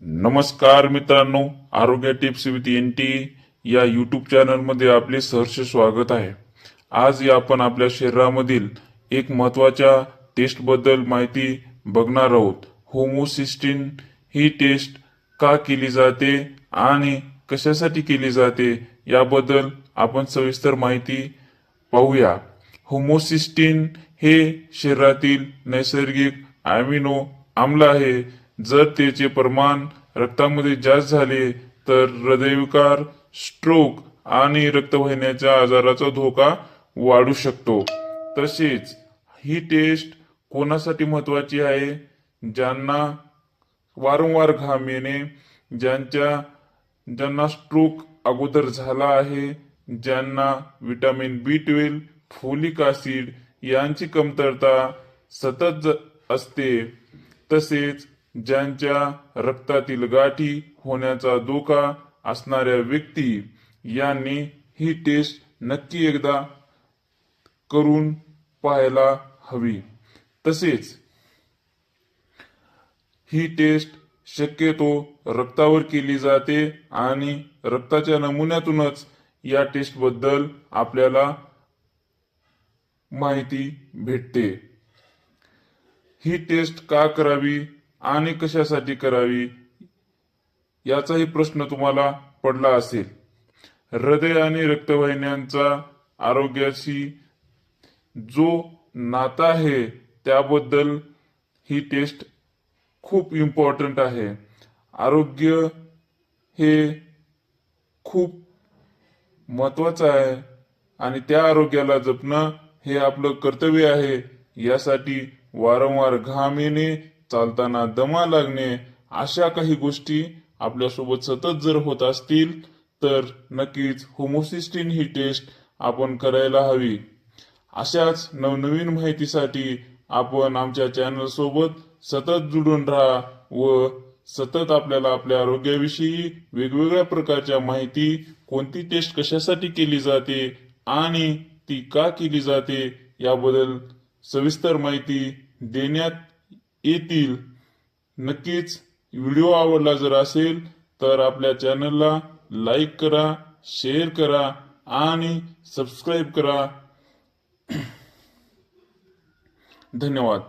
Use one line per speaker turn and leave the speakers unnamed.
नमस्कार मित्रांनो, आरोग्य टिप्स विथ एनटी या यूट्यूब चॅनलमध्ये आपले सहर्ष स्वागत आहे। आज आपण आपल्या शरीरामधील एक महत्त्वाच्या टेस्ट बद्दल माहिती बघणार आहोत। होमोसिस्टीन ही टेस्ट का केली जाते आणि कशासाठी केली जाते याबद्दल आपण सविस्तर माहिती पाहूया। होमोसिस्टीन हे शरीरातील नैसर्गिक अमिनो आम्ल आहे। जर त्याचे प्रमाण रक्तामध्ये जास्त झाले तर हृदयविकार, स्ट्रोक आणि रक्तवाहिन्याच्या आजाराचा धोका वाढू शकतो। तसेच ही टेस्ट कोणासाठी महत्वाची आहे? ज्यांना वारंवार घाम येणे, ज्यांना स्ट्रोक अगोदर झाला आहे, ज्यांना विटामिन B12, फोलिक ऍसिड यांची कमतरता सतत असते, तसेच ज्यांच्या रक्तातील गाठी होण्याचा धोका असणाऱ्या व्यक्ती यांनी ही टेस्ट नक्की एकदा करून पाहायला हवी। तसेच ही टेस्ट शक्यतो रक्तावर केली जाते आणि रक्ताच्या नमुन्यातूनच या टेस्ट बद्दल आपल्याला माहिती भेटते। ही टेस्ट का करावी आणि कशासाठी करावी याचाही प्रश्न तुम्हाला पडला असेल। हृदय आणि रक्तवाहिन्यांचा आरोग्याशी जो नाता आहे त्याबद्दल ही टेस्ट खूप इम्पॉर्टंट आहे। आरोग्य हे खूप महत्वाचं आहे आणि त्या आरोग्याला जपणं हे आपलं कर्तव्य आहे। यासाठी वारंवार घाम येणे, चालताना दमा लागणे अशा काही गोष्टी आपल्यासोबत सतत जर होत असतील तर नक्कीच होमोसिस्टीन ही टेस्ट आपण करायला हवी। अशाच नवनवीन माहितीसाठी आपण आमच्या चॅनल सोबत सतत जुडून राहा व सतत आपल्याला आपल्या आरोग्याविषयी वेगवेगळ्या प्रकारच्या माहिती, कोणती टेस्ट कशासाठी केली जाते आणि ती का केली जाते याबद्दल सविस्तर माहिती देण्यात येतील। नक्कीच व्हिडिओ आवडला जर असेल तर आपल्या चॅनलला लाईक करा, शेअर करा आणि सबस्क्राईब करा। धन्यवाद।